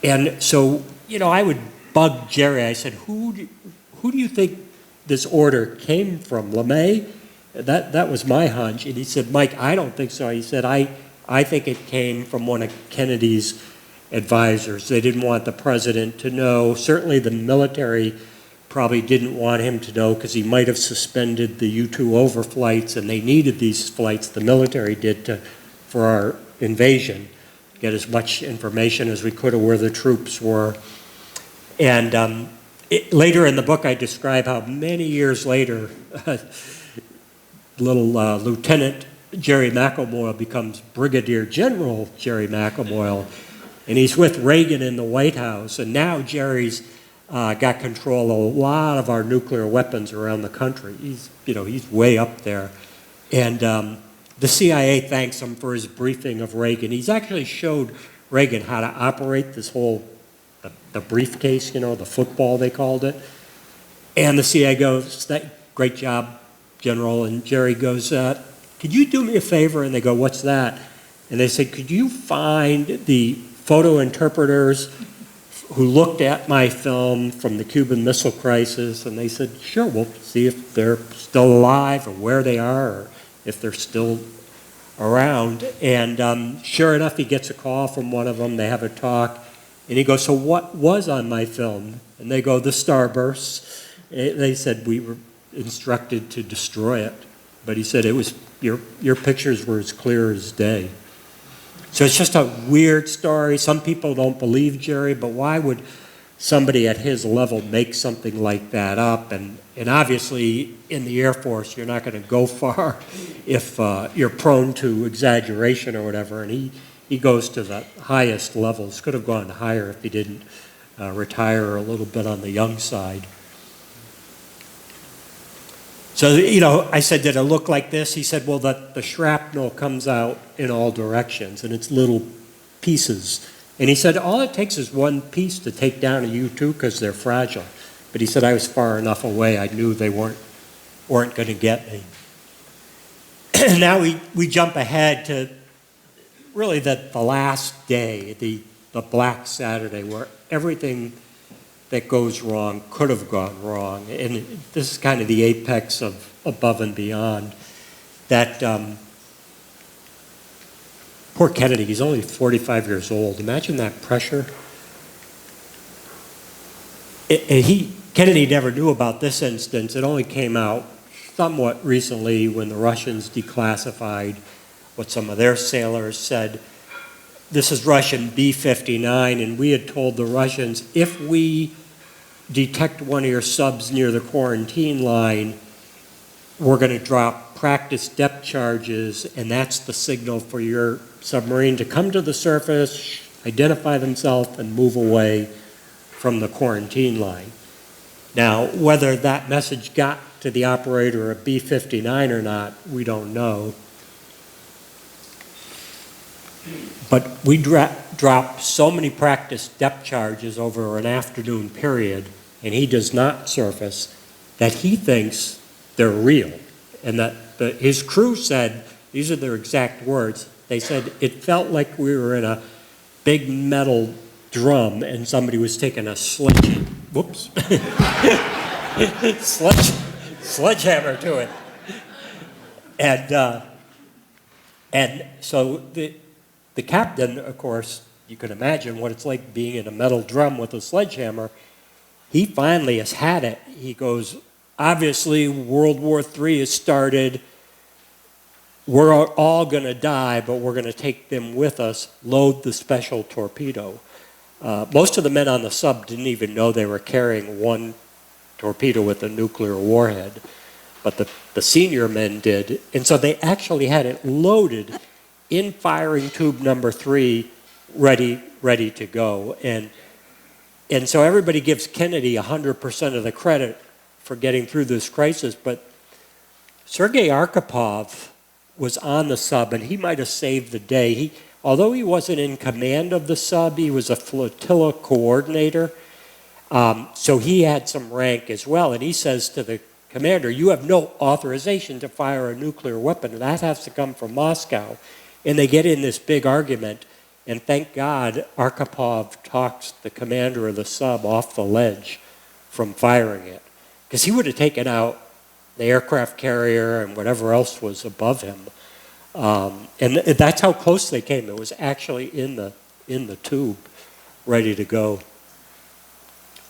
And so, I would bug Jerry. I said, who do you think this order came from, LeMay? That was my hunch. And he said, Mike, I don't think so. He said, I think it came from one of Kennedy's advisors. They didn't want the president to know. Certainly the military probably didn't want him to know because he might have suspended the U-2 overflights, and they needed these flights, the military did, for our invasion, get as much information as we could of where the troops were. And later in the book, I describe how many years later, little Lieutenant Jerry McElmoyle becomes Brigadier General Jerry McElmoyle, and he's with Reagan in the White House, and now Jerry's got control of a lot of our nuclear weapons around the country. He's way up there. And the CIA thanks him for his briefing of Reagan. He's actually showed Reagan how to operate this whole, the briefcase, the football they called it. And the CIA goes, great job, General. And Jerry goes, could you do me a favor? And they go, what's that? And they said, could you find the photo interpreters who looked at my film from the Cuban Missile Crisis? And they said, sure, we'll see if they're still alive or where they are or if they're still around. And sure enough, he gets a call from one of them. They have a talk. And he goes, so what was on my film? And they go, the starbursts. And they said, we were instructed to destroy it. But he said, it was your pictures were as clear as day. So it's just a weird story. Some people don't believe Jerry, but why would somebody at his level make something like that up? And obviously, in the Air Force, you're not going to go far if you're prone to exaggeration or whatever. And he goes to the highest levels. Could have gone higher if he didn't retire a little bit on the young side. So, I said, did it look like this? He said, well, the shrapnel comes out in all directions, and it's little pieces. And he said, all it takes is one piece to take down a U-2 because they're fragile. But he said, I was far enough away, I knew they weren't going to get me. Now we jump ahead to really the last day, the Black Saturday, where everything that goes wrong could have gone wrong. And this is kind of the apex of above and beyond. That poor Kennedy, he's only 45 years old. Imagine that pressure. Kennedy never knew about this instance. It only came out somewhat recently when the Russians declassified what some of their sailors said. This is Russian B-59, and we had told the Russians, if we detect one of your subs near the quarantine line, we're going to drop practice depth charges, and that's the signal for your submarine to come to the surface, identify themselves, and move away from the quarantine line. Now, whether that message got to the operator of B-59 or not, we don't know. But we drop so many practice depth charges over an afternoon period, and he does not surface, that he thinks they're real. And that his crew said, these are their exact words, they said, it felt like we were in a big metal drum and somebody was taking a sledgehammer to it. And so the captain, of course, you can imagine what it's like being in a metal drum with a sledgehammer. He finally has had it. He goes, obviously World War III has started. We're all going to die, but we're going to take them with us, load the special torpedo. Most of the men on the sub didn't even know they were carrying one torpedo with a nuclear warhead, but the senior men did. And so they actually had it loaded in firing tube number 3, ready to go. And so everybody gives Kennedy 100% of the credit for getting through this crisis, but Sergei Arkhipov was on the sub, and he might have saved the day. Although he wasn't in command of the sub, he was a flotilla coordinator, so he had some rank as well. And he says to the commander, "You have no authorization to fire a nuclear weapon. That has to come from Moscow." And they get in this big argument, and thank God Arkhipov talks the commander of the sub off the ledge from firing it, because he would have taken out the aircraft carrier and whatever else was above him. And that's how close they came. It was actually in the tube, ready to go.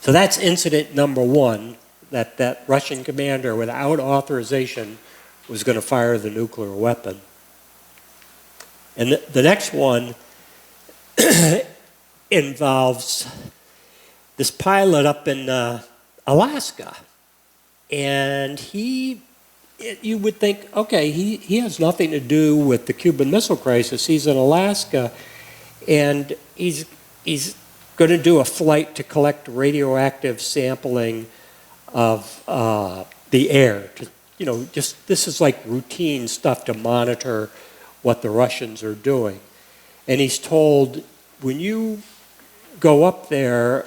So that's incident number 1, that Russian commander, without authorization, was going to fire the nuclear weapon. And the next one involves this pilot up in Alaska. And you would think, okay, he has nothing to do with the Cuban Missile Crisis. He's in Alaska, and he's going to do a flight to collect radioactive sampling of the air. This is like routine stuff to monitor what the Russians are doing. And he's told, when you go up there,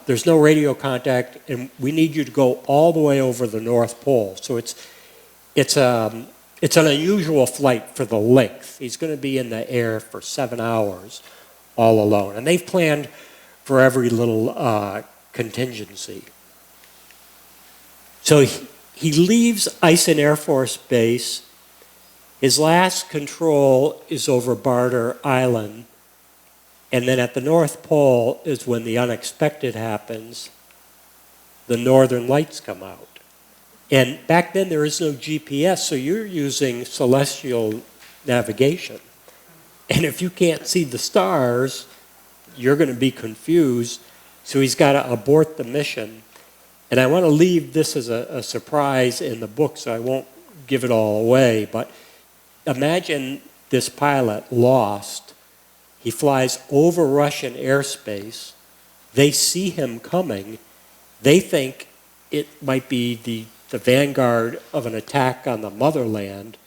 there's no radio contact, and we need you to go all the way over the North Pole. So it's an unusual flight for the length. He's going to be in the air for 7 hours all alone. And they've planned for every little contingency. So he leaves Eisen Air Force Base. His last control is over Barter Island. And then at the North Pole is when the unexpected happens. The northern lights come out. And back then there is no GPS, so you're using celestial navigation. And if you can't see the stars, you're going to be confused. So he's got to abort the mission. And I want to leave this as a surprise in the book, so I won't give it all away. But imagine this pilot lost. He flies over Russian airspace. They see him coming. They think it might be the vanguard of an attack on the motherland.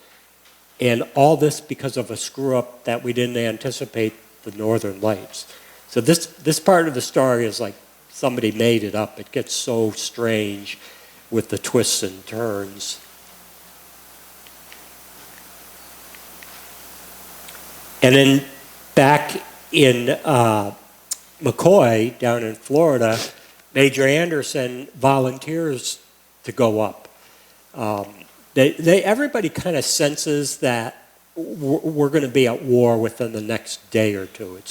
And all this because of a screw-up that we didn't anticipate, the northern lights. So this part of the story is like somebody made it up. It gets so strange with the twists and turns. And then back in McCoy, down in Florida, Major Anderson volunteers to go up. Everybody kind of senses that we're going to be at war within the next day or two.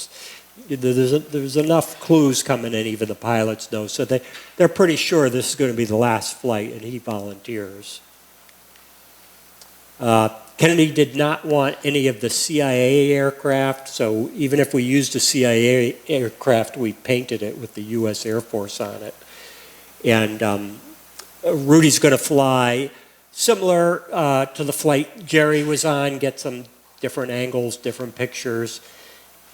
There's enough clues coming in, even the pilots know. So they're pretty sure this is going to be the last flight, and he volunteers. Kennedy did not want any of the CIA aircraft, so even if we used a CIA aircraft, we painted it with the U.S. Air Force on it. And Rudy's going to fly similar to the flight Jerry was on, get some different angles, different pictures.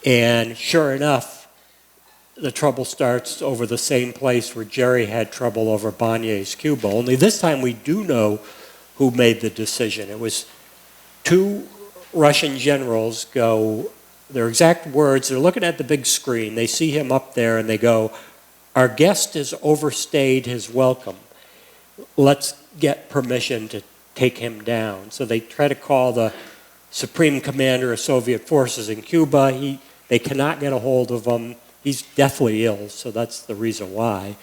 And sure enough, the trouble starts over the same place where Jerry had trouble over Bonier's Cuba. Only this time we do know who made the decision. It was 2 Russian generals go, their exact words, they're looking at the big screen, they see him up there and they go, "Our guest has overstayed his welcome. Let's get permission to take him down." So they try to call the Supreme Commander of Soviet forces in Cuba. They cannot get a hold of him. He's deathly ill, so that's the reason why.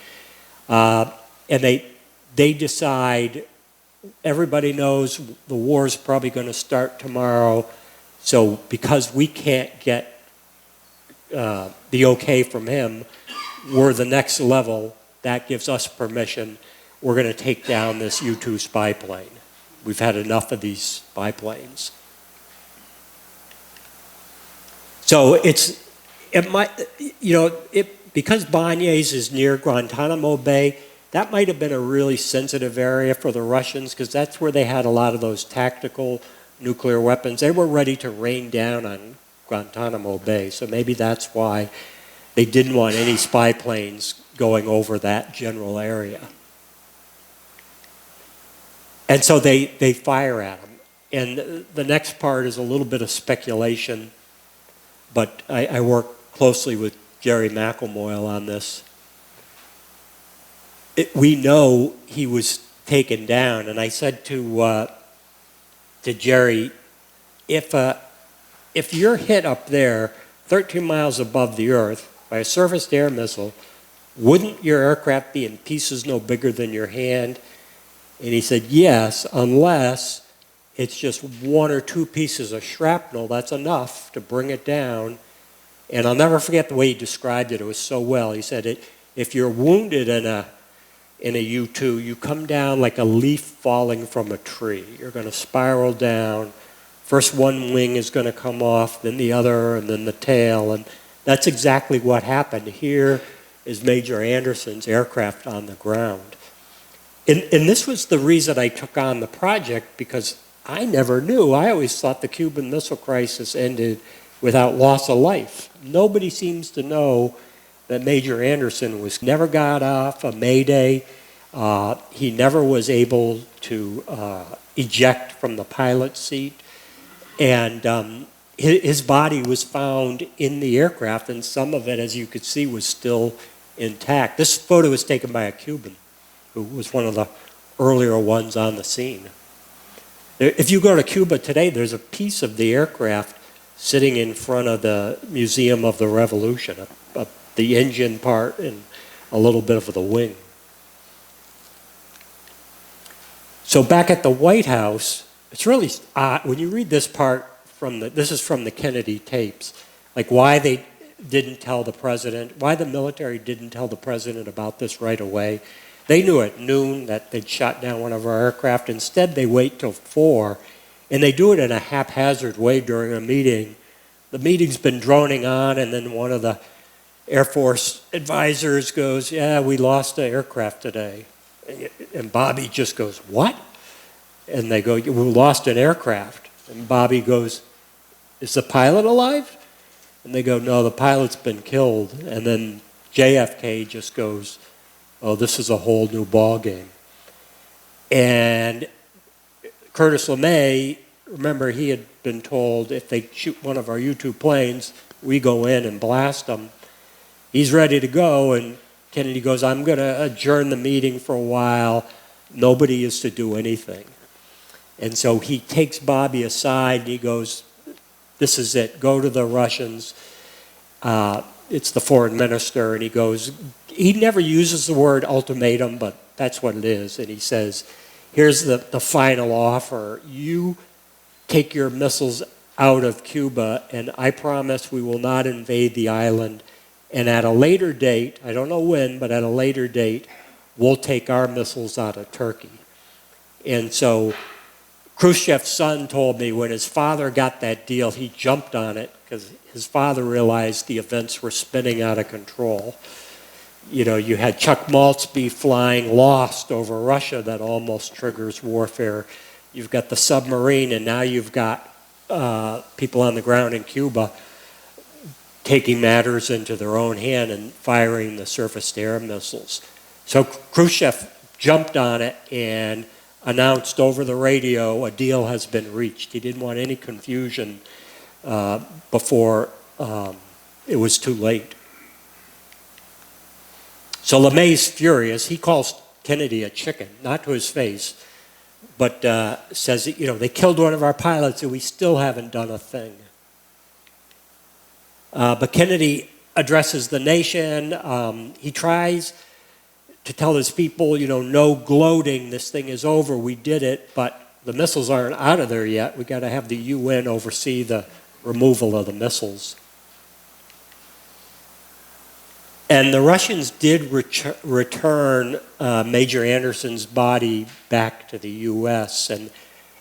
And they decide, everybody knows the war's probably going to start tomorrow, so because we can't get the okay from him, we're the next level. That gives us permission. we're going to take down this U-2 spy plane. We've had enough of these spy planes. So because Banyas is near Guantanamo Bay, that might have been a really sensitive area for the Russians because that's where they had a lot of those tactical nuclear weapons. They were ready to rain down on Guantanamo Bay, so maybe that's why they didn't want any spy planes going over that general area. And so they fire at them. And the next part is a little bit of speculation, but I work closely with Jerry McElmoyle on this. We know he was taken down, and I said to Jerry, if you're hit up there 13 miles above the Earth by a surface-to-air missile, wouldn't your aircraft be in pieces no bigger than your hand? And he said, yes, unless it's just one or two pieces of shrapnel. That's enough to bring it down. And I'll never forget the way he described it. It was so well. He said, if you're wounded in a U-2, you come down like a leaf falling from a tree. You're going to spiral down. First one wing is going to come off, then the other, and then the tail. And that's exactly what happened. Here is Major Anderson's aircraft on the ground. And this was the reason I took on the project, because I never knew. I always thought the Cuban Missile Crisis ended without loss of life. Nobody seems to know that Major Anderson never got off a Mayday. He never was able to eject from the pilot's seat. And his body was found in the aircraft, and some of it, as you could see, was still intact. This photo was taken by a Cuban, who was one of the earlier ones on the scene. If you go to Cuba today, there's a piece of the aircraft sitting in front of the Museum of the Revolution, the engine part and a little bit of the wing. So back at the White House, it's really odd when you read this part this is from the Kennedy tapes, like why they didn't tell the president, why the military didn't tell the president about this right away. They knew at noon that they'd shot down one of our aircraft. Instead, they wait till 4, and they do it in a haphazard way during a meeting. The meeting's been droning on, and then one of the Air Force advisors goes, yeah, we lost an aircraft today. And Bobby just goes, what? And they go, we lost an aircraft. And Bobby goes, is the pilot alive? And they go, no, the pilot's been killed. And then JFK just goes, oh, this is a whole new ball game. And Curtis LeMay, remember, he had been told if they shoot one of our U-2 planes, we go in and blast them. He's ready to go, and Kennedy goes, I'm going to adjourn the meeting for a while. Nobody is to do anything. And so he takes Bobby aside, and he goes, this is it. Go to the Russians. It's the foreign minister, and he goes, he never uses the word ultimatum, but that's what it is. And he says, here's the final offer. You take your missiles out of Cuba, and I promise we will not invade the island. And at a later date, I don't know when, but at a later date, we'll take our missiles out of Turkey. And so Khrushchev's son told me when his father got that deal, he jumped on it because his father realized the events were spinning out of control. You know, you had Chuck Maltzby flying Lost over Russia that almost triggers warfare. You've got the submarine, and now you've got people on the ground in Cuba taking matters into their own hand and firing the surface-to-air missiles. So Khrushchev jumped on it and announced over the radio a deal has been reached. He didn't want any confusion before it was too late. So LeMay's furious. He calls Kennedy a chicken, not to his face, but says, you know, they killed one of our pilots and we still haven't done a thing. But Kennedy addresses the nation. He tries to tell his people, you know, no gloating, this thing is over, we did it, but the missiles aren't out of there yet. We got to have the UN oversee the removal of the missiles. And the Russians did return Major Anderson's body back to the U.S.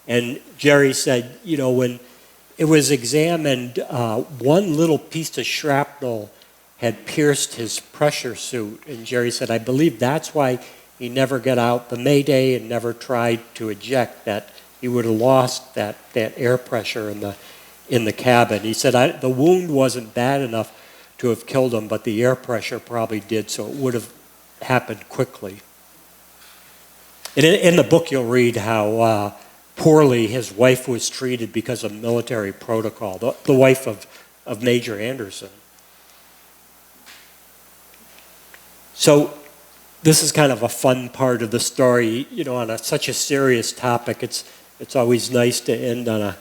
And Jerry said, you know, when it was examined, one little piece of shrapnel had pierced his pressure suit. And Jerry said, I believe that's why he never got out the Mayday and never tried to eject, that he would have lost that air pressure in the cabin. He said, the wound wasn't bad enough to have killed him, but the air pressure probably did, so it would have happened quickly. And in the book, you'll read how poorly his wife was treated because of military protocol, the wife of Major Anderson. So this is kind of a fun part of the story, you know, on such a serious topic. It's always nice to end on a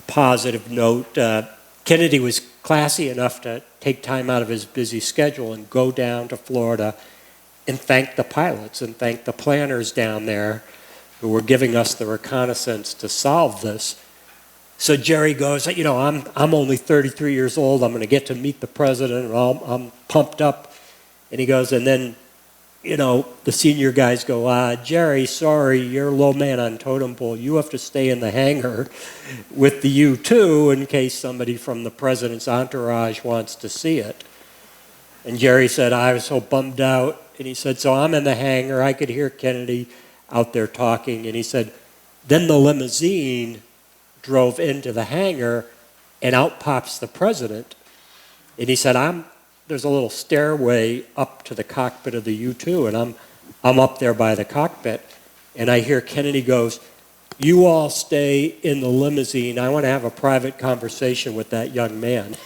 positive note. Kennedy was classy enough to take time out of his busy schedule and go down to Florida and thank the pilots and thank the planners down there who were giving us the reconnaissance to solve this. So Jerry goes, you know, I'm only 33 years old. I'm going to get to meet the president, and I'm pumped up. And he goes, and then, you know, the senior guys go, Jerry, sorry, you're low man on totem pole. You have to stay in the hangar with the U-2 in case somebody from the president's entourage wants to see it. And Jerry said, I was so bummed out. And he said, so I'm in the hangar. I could hear Kennedy out there talking. And he said, then the limousine drove into the hangar, and out pops the president. And he said, there's a little stairway up to the cockpit of the U-2, and I'm up there by the cockpit, and I hear Kennedy goes, you all stay in the limousine. I want to have a private conversation with that young man.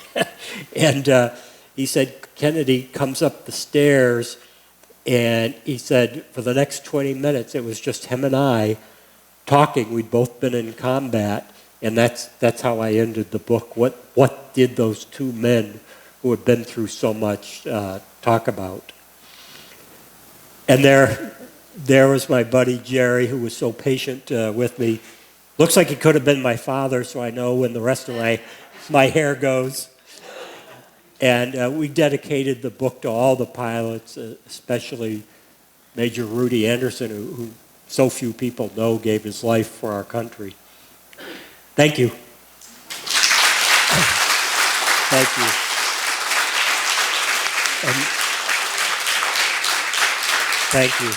And he said Kennedy comes up the stairs, and he said for the next 20 minutes it was just him and I talking. We'd both been in combat, and that's how I ended the book. What did those two men who had been through so much talk about? And there was my buddy Jerry, who was so patient with me. Looks like he could have been my father, so I know when the rest of my hair goes. And we dedicated the book to all the pilots, especially Major Rudy Anderson, who so few people know gave his life for our country. Thank you. Thank you. Thank you.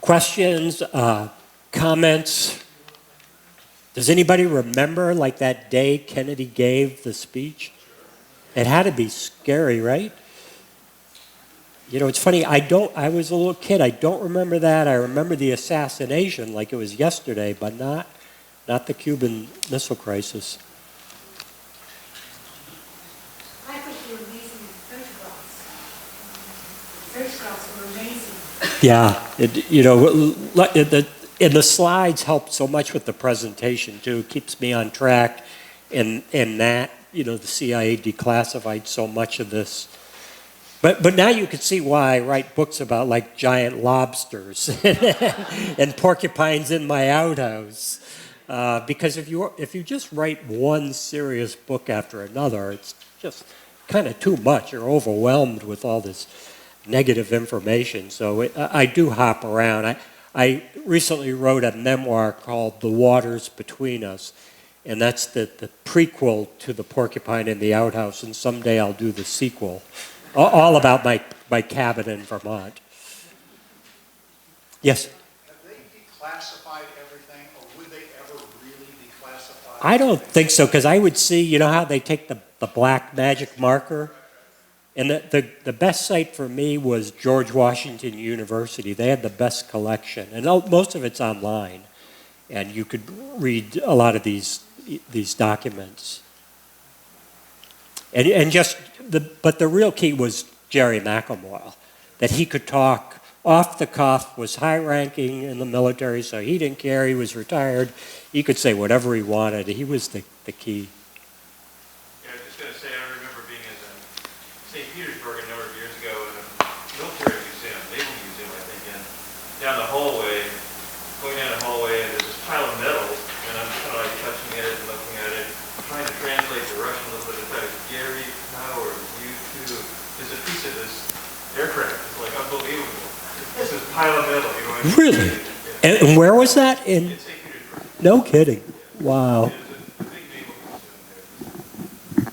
Questions, comments? Does anybody remember, like, that day Kennedy gave the speech? It had to be scary, right? You know, it's funny, I was a little kid, I don't remember that. I remember the assassination like it was yesterday, but not the Cuban Missile Crisis. I think you were amazing photographs. Photographs were amazing. Yeah, you know, and the slides helped so much with the presentation too. It keeps me on track, and that, you know, the CIA declassified so much of this. But now you can see why I write books about, like, giant lobsters and porcupines in my outhouse. Because if you just write one serious book after another, it's just kind of too much. You're overwhelmed with all this negative information. So I do hop around. I recently wrote a memoir called The Waters Between Us, and that's the prequel to The Porcupine in the Outhouse, and someday I'll do the sequel, all about my cabin in Vermont. Yes? Have they declassified everything, or would they ever really declassify? I don't think so, because I would see, you know how they take the black magic marker? And the best site for me was George Washington University. They had the best collection, and most of it's online, and you could read a lot of these documents. But the real key was Jerry McElmoyle, that he could talk off the cuff, was high-ranking in the military, so he didn't care. He was retired. He could say whatever he wanted. He was the key. Yeah, I was just going to say, I remember being in St. Petersburg a number of years ago in a military museum, Naval Museum, I think, and down the hallway, going down the hallway, and there's this pile of metal, and I'm kind of like touching it and looking at it, trying to translate the Russian a little bit aircraft. It's like unbelievable. It's this pile of metal, you know what I mean? Really? And where was that? In? In St. Petersburg. No kidding. Wow. It was a big naval museum there.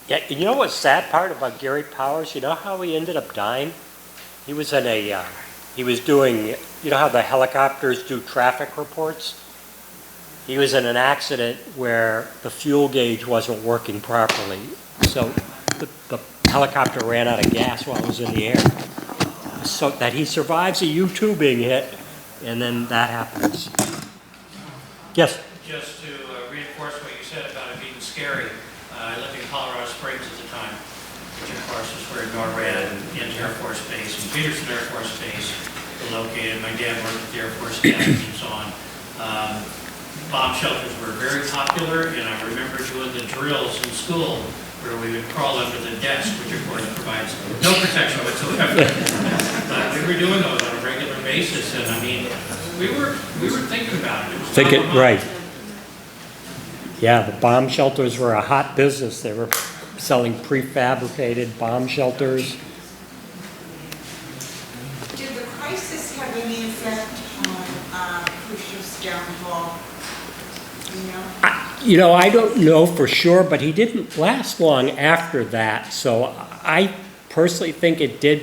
Yeah, you know what's sad part about Gary Powers? You know how he ended up dying? He was in a, he was doing, you know how the helicopters do traffic reports? He was in an accident where the fuel gauge wasn't working properly. So the helicopter ran out of gas while it was in the air. So that he survives a U-2 being hit, and then that happens. Yes? Just to reinforce what you said about it being scary, I lived in Colorado Springs at the time, which of course is where NORAD and Air Force Base and Peterson Air Force Base were located. My dad worked at the Air Force Academy and so on. Bomb shelters were very popular, and I remember doing the drills in school where we would crawl under the desk, which of course provides no protection whatsoever. But we were doing those on a regular basis, and I mean, we were thinking about it. It was Thinking, top of mind. right. Yeah, the bomb shelters were a hot business. They were selling prefabricated bomb shelters. Did the crisis have any effect on Khrushchev's downfall? You know, I don't know for sure, but he didn't last long after that. So I personally think it did